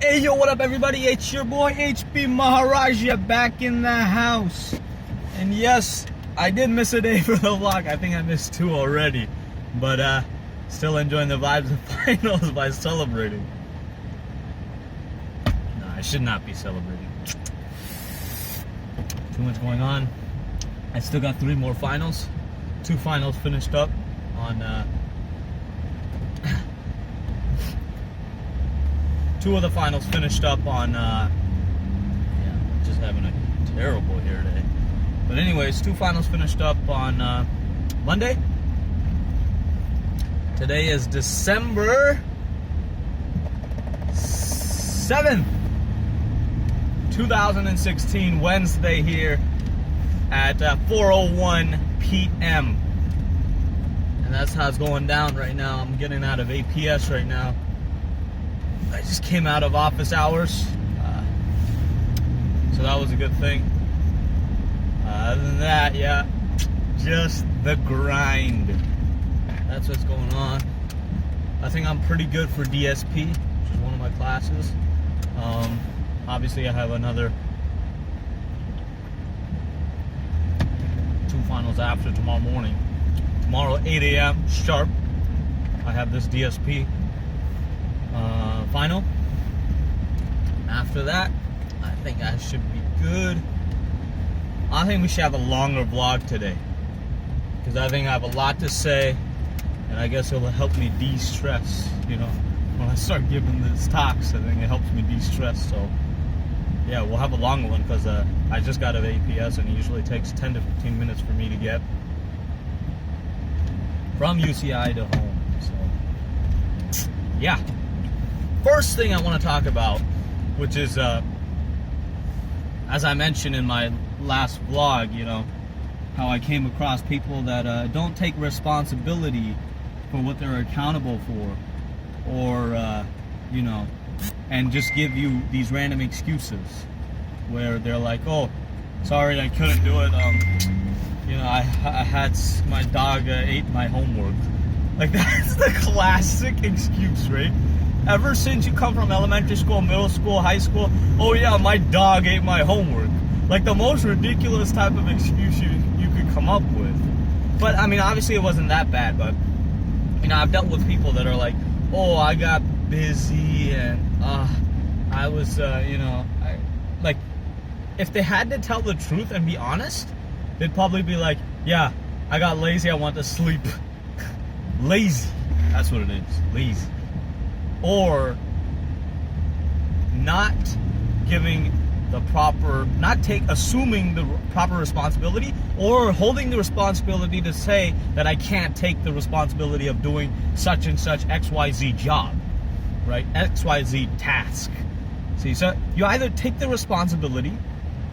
Hey yo, what up everybody? It's your boy HB Maharaja back in the house. And yes, I did miss a day for the vlog. I think I missed 2 already. But still enjoying the vibes of finals by celebrating. No, I should not be celebrating. Too much going on. I still got 3 more finals. 2 finals finished up on 2 of the finals finished up on, just having a terrible hair day. But anyways, 2 finals finished up on Monday. Today is December 7th, 2016, Wednesday here at 4:01 p.m. And that's how it's going down right now. I'm getting out of APS right now. I just came out of office hours, so that was a good thing. Other than that, yeah, just the grind. That's what's going on. I think I'm pretty good for DSP, which is one of my classes. Obviously, I have another 2 finals after tomorrow morning. Tomorrow, 8 a.m. sharp, I have this DSP final. After that, I think I should be good. I think we should have a longer vlog today, because I think I have a lot to say, and I guess it'll help me de-stress. You know, when I start giving this talks, I think it helps me de-stress. So yeah, we'll have a longer one, because I just got out of APS, and it usually takes 10 to 15 minutes for me to get from UCI to home. So yeah. First thing I want to talk about, which is, as I mentioned in my last vlog, you know, how I came across people that don't take responsibility for what they're accountable for, or, you know, and just give you these random excuses where they're like, oh, sorry, I couldn't do it. You know, I had my dog ate my homework. Like, that's the classic excuse, right? Ever since you come from elementary school, middle school, high school, oh yeah, my dog ate my homework. Like, the most ridiculous type of excuse you could come up with. But, I mean, obviously it wasn't that bad, but, you know, I've dealt with people that are like, oh, I got busy, and, I was, you know, like, if they had to tell the truth and be honest, they'd probably be like, yeah, I got lazy, I want to sleep. Lazy, that's what it is, lazy. Or not giving the proper, assuming the proper responsibility, or holding the responsibility to say that I can't take the responsibility of doing such and such XYZ job, right? XYZ task. See, so you either take the responsibility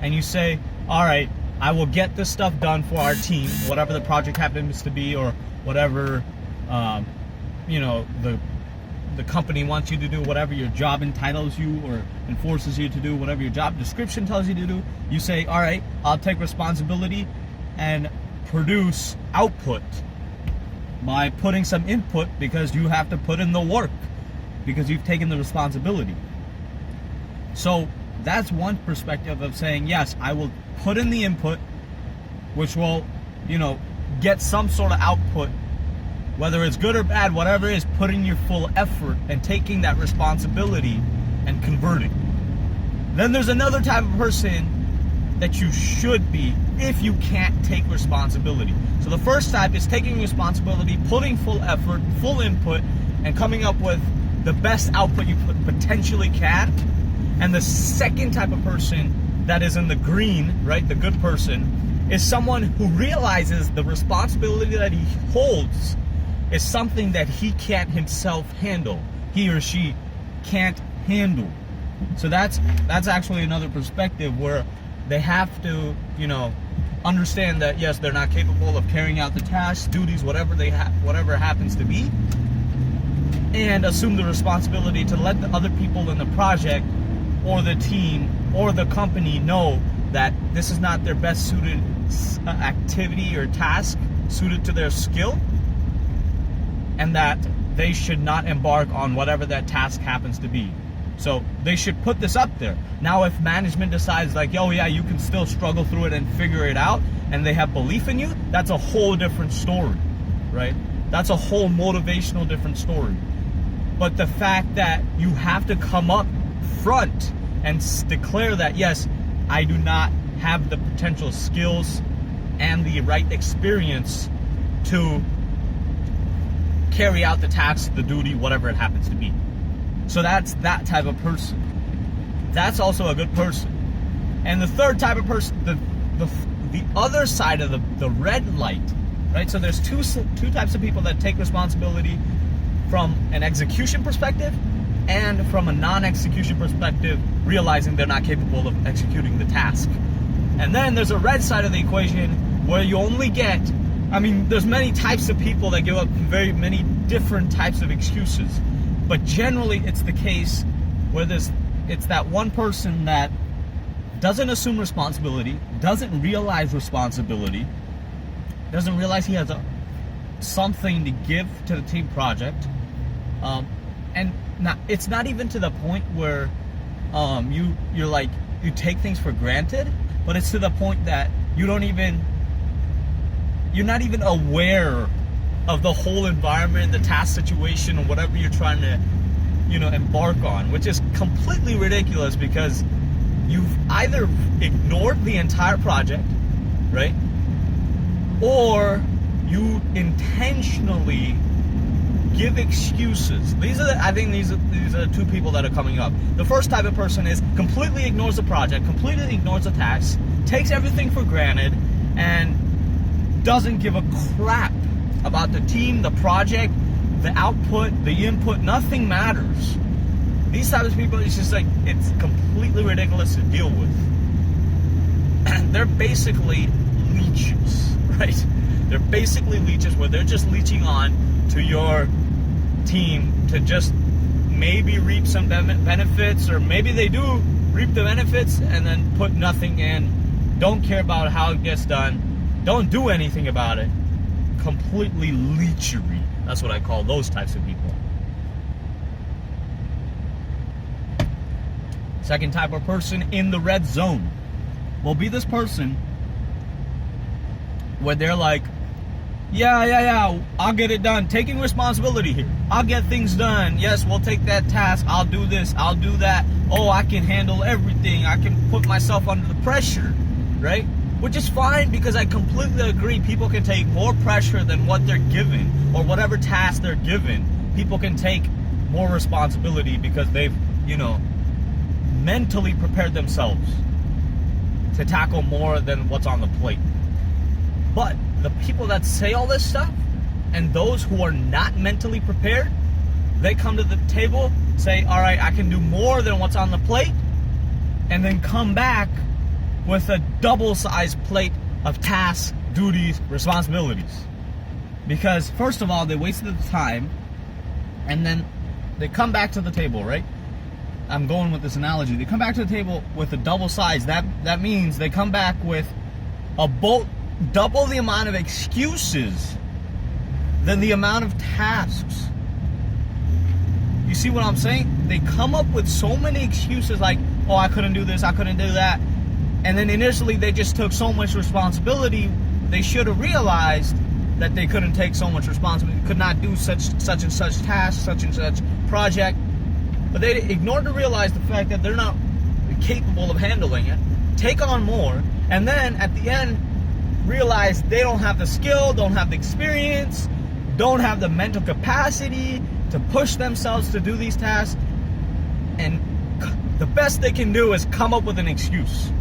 and you say, all right, I will get this stuff done for our team, whatever the project happens to be, or whatever, you know, the company wants you to do, whatever your job entitles you or enforces you to do, whatever your job description tells you to do. You say, all right, I'll take responsibility and produce output by putting some input, because you have to put in the work, because you've taken the responsibility. So that's one perspective of saying, yes, I will put in the input, which will, you know, get some sort of output. Whether it's good or bad, whatever it is, putting your full effort and taking that responsibility and converting. Then there's another type of person that you should be if you can't take responsibility. So the first type is taking responsibility, putting full effort, full input, and coming up with the best output you potentially can. And the second type of person that is in the green, right, the good person, is someone who realizes the responsibility that he holds is something that he can't himself handle. He or she can't handle. So that's actually another perspective where they have to, you know, understand that yes, they're not capable of carrying out the tasks, duties, whatever whatever happens to be, and assume the responsibility to let the other people in the project or the team or the company know that this is not their best suited activity or task suited to their skill, and that they should not embark on whatever that task happens to be. So they should put this up there. Now, if management decides like, oh yeah, you can still struggle through it and figure it out, and they have belief in you, that's a whole different story, right? That's a whole motivational different story. But the fact that you have to come up front and declare that, yes, I do not have the potential skills and the right experience to carry out the task, the duty, whatever it happens to be. So that's that type of person. That's also a good person. And the third type of person, the other side of the red light, right? So there's two types of people that take responsibility from an execution perspective and from a non-execution perspective, realizing they're not capable of executing the task. And then there's a red side of the equation where you only get, there's many types of people that give up very many different types of excuses. But generally, it's the case where it's that one person that doesn't assume responsibility, doesn't realize responsibility, doesn't realize he has something to give to the team project, and it's not even to the point where you take things for granted, but it's to the point that you're not even aware of the whole environment, the task situation, or whatever you're trying to, embark on, which is completely ridiculous because you've either ignored the entire project, right? Or you intentionally give excuses. I think these are the two people that are coming up. The first type of person is completely ignores the project, completely ignores the task, takes everything for granted, and doesn't give a crap about the team, the project, the output, the input. Nothing matters. These types of people, it's just like, it's completely ridiculous to deal with. They're basically leeches, right? They're basically leeches where they're just leeching on to your team to just maybe reap some benefits, or maybe they do reap the benefits and then put nothing in, don't care about how it gets done, don't do anything about it. Completely leechery. That's what I call those types of people. Second type of person in the red zone will be this person where they're like, yeah, I'll get it done. Taking responsibility here. I'll get things done. Yes, we'll take that task. I'll do this. I'll do that. Oh, I can handle everything. I can put myself under the pressure, right? Which is fine, because I completely agree. People can take more pressure than what they're given, or whatever task they're given. People can take more responsibility because they've, mentally prepared themselves to tackle more than what's on the plate. But the people that say all this stuff, and those who are not mentally prepared, they come to the table, say, all right, I can do more than what's on the plate, and then come back with a double-sized plate of tasks, duties, responsibilities. Because first of all, they wasted the time, and then they come back to the table, right? I'm going with this analogy. They come back to the table with a double size. That means they come back with double the amount of excuses than the amount of tasks. You see what I'm saying? They come up with so many excuses like, oh, I couldn't do this, I couldn't do that. And then initially they just took so much responsibility. They should have realized that they couldn't take so much responsibility, could not do such and such task, such and such project. But they ignored to realize the fact that they're not capable of handling it, take on more, and then at the end realize they don't have the skill, don't have the experience, don't have the mental capacity to push themselves to do these tasks, and the best they can do is come up with an excuse.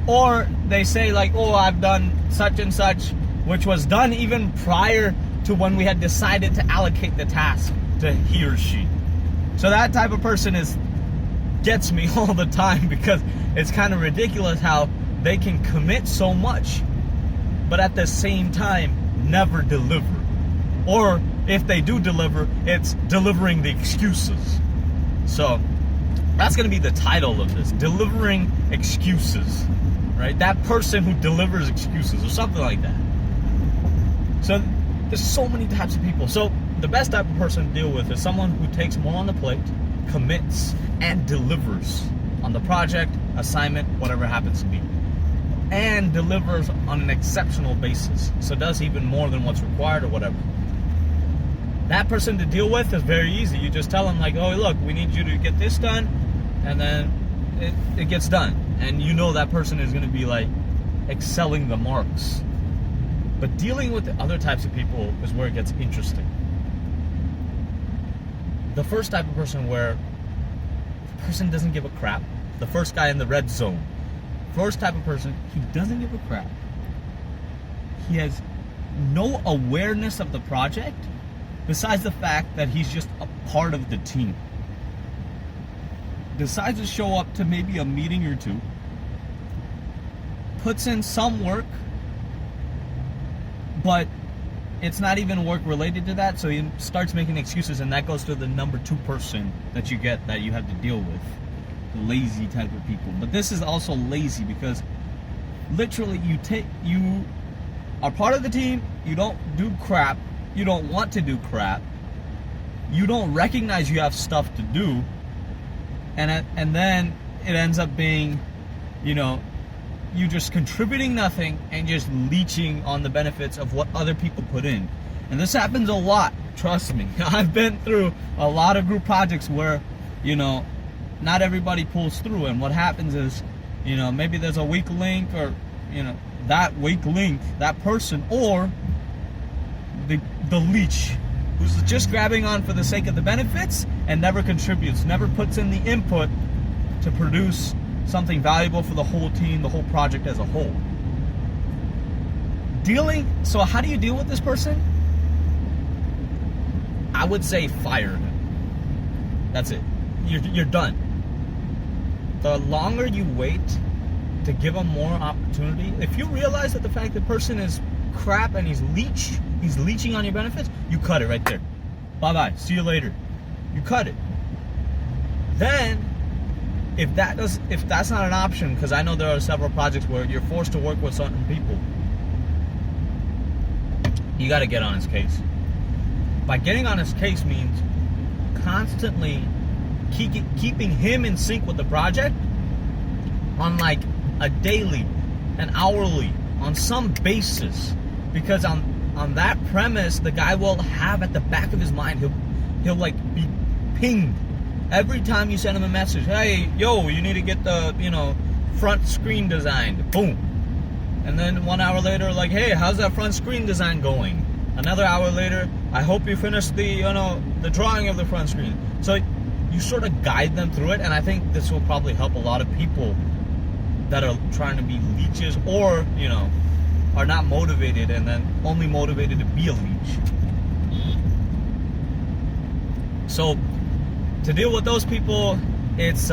Or they say like, oh, I've done such and such, which was done even prior to when we had decided to allocate the task to he or she. So that type of person gets me all the time, because it's kind of ridiculous how they can commit so much, but at the same time never deliver. Or if they do deliver, it's delivering the excuses. So that's going to be the title of this, delivering excuses, right? That person who delivers excuses, or something like that. So there's so many types of people. So the best type of person to deal with is someone who takes more on the plate, commits and delivers on the project, assignment, whatever it happens to be, and delivers on an exceptional basis, so does even more than what's required or whatever. That person to deal with is very easy. You just tell them like, oh look, we need you to get this done, and then it gets done, and you know that person is going to be like excelling the marks. But dealing with the other types of people is where it gets interesting. The first type of person where the person doesn't give a crap, the first guy in the red zone, first type of person, he doesn't give a crap. He has no awareness of the project besides the fact that he's just a part of the team. Decides to show up to maybe a meeting or two, puts in some work, but it's not even work related to that, so he starts making excuses, and that goes to the number 2 person that you get that you have to deal with. The lazy type of people. But this is also lazy because literally you are part of the team, you don't do crap, you don't want to do crap, you don't recognize you have stuff to do, and then it ends up being, you just contributing nothing and just leeching on the benefits of what other people put in. And this happens a lot, trust me. I've been through a lot of group projects where, not everybody pulls through, and what happens is, maybe there's a weak link, or, that weak link, that person, or the leech who's just grabbing on for the sake of the benefits and never contributes, never puts in the input to produce something valuable for the whole team, the whole project as a whole. So how do you deal with this person? I would say fire him. That's it. You're done. The longer you wait to give him more opportunity, if you realize that the fact the person is crap and he's leeching on your benefits, you cut it right there. Bye-bye. See you later. You cut it. Then, if that's not an option, because I know there are several projects where you're forced to work with certain people, you got to get on his case. By getting on his case means constantly keeping him in sync with the project on like a daily, an hourly, on some basis, because on that premise, the guy will have at the back of his mind, he'll like be pinged every time you send him a message. Hey, yo, you need to get the front screen designed. Boom. And then 1 hour later, like, hey, how's that front screen design going? Another hour later, I hope you finished the drawing of the front screen. So you sort of guide them through it, and I think this will probably help a lot of people that are trying to be leeches, or are not motivated and then only motivated to be a leech. So to deal with those people, it's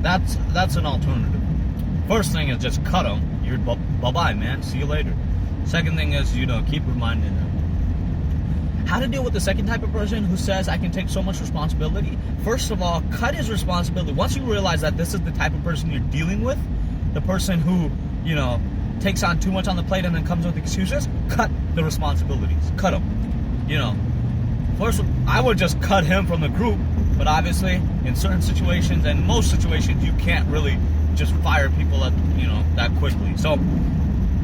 that's an alternative. First thing is just cut them. You're bye-bye, man. See you later. Second thing is, keep reminding them. How to deal with the second type of person who says, I can take so much responsibility? First of all, cut his responsibility. Once you realize that this is the type of person you're dealing with, the person who, takes on too much on the plate and then comes with excuses, cut the responsibilities. Cut them. First, I would just cut him from the group, but obviously, in certain situations, and most situations, you can't really just fire people that quickly. So,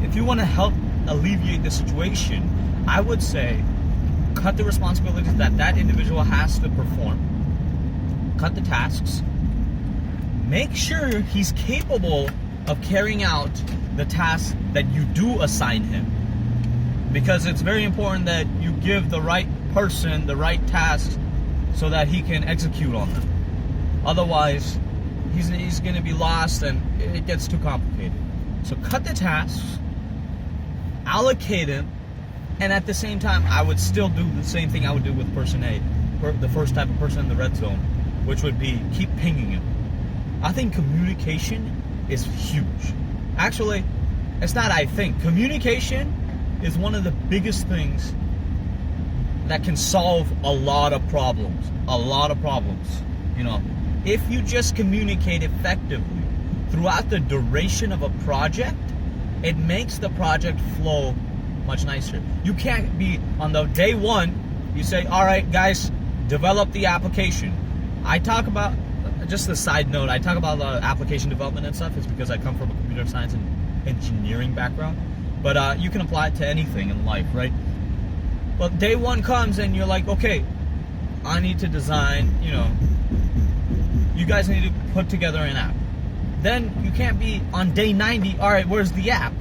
if you want to help alleviate the situation, I would say, cut the responsibilities that individual has to perform. Cut the tasks. Make sure he's capable of carrying out the tasks that you do assign him. Because it's very important that you give the right person the right tasks so that he can execute on them. Otherwise, he's going to be lost and it gets too complicated. So cut the tasks, allocate him, and at the same time, I would still do the same thing I would do with person A, the first type of person in the red zone, which would be keep pinging him. I think communication is huge. Actually, it's not I think. Communication is one of the biggest things that can solve a lot of problems. A lot of problems. If you just communicate effectively throughout the duration of a project, it makes the project flow much nicer. You can't be on the day one You say, all right, guys, develop the application. I talk about, just a side note, I talk about application development and stuff. It's because I come from a computer science and engineering background. But you can apply it to anything in life, right? But day one comes and you're like, okay, I need to design, you guys need to put together an app. Then you can't be on day 90, all right, where's the app?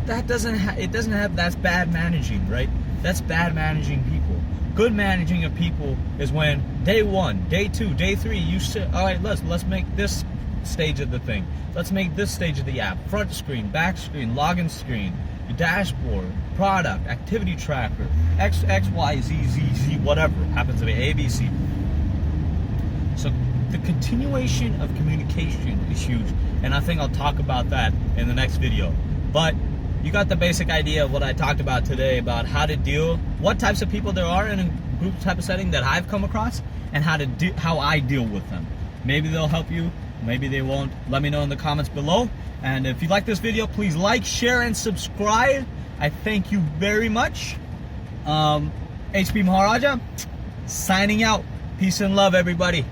That doesn't have, that's bad managing, right? That's bad managing people. Good managing of people is when day 1, day 2, day 3, you say, all right, let's make this stage of the thing. Let's make this stage of the app. Front screen, back screen, login screen, your dashboard, product, activity tracker, X, Y, Z, whatever. Happens to be A, B, C. So the continuation of communication is huge. And I think I'll talk about that in the next video. But you got the basic idea of what I talked about today, about how to deal, what types of people there are in a group type of setting that I've come across, and how I deal with them. Maybe they'll help you, maybe they won't. Let me know in the comments below. And if you like this video, please like, share, and subscribe. I thank you very much. HP Maharaja, signing out. Peace and love, everybody.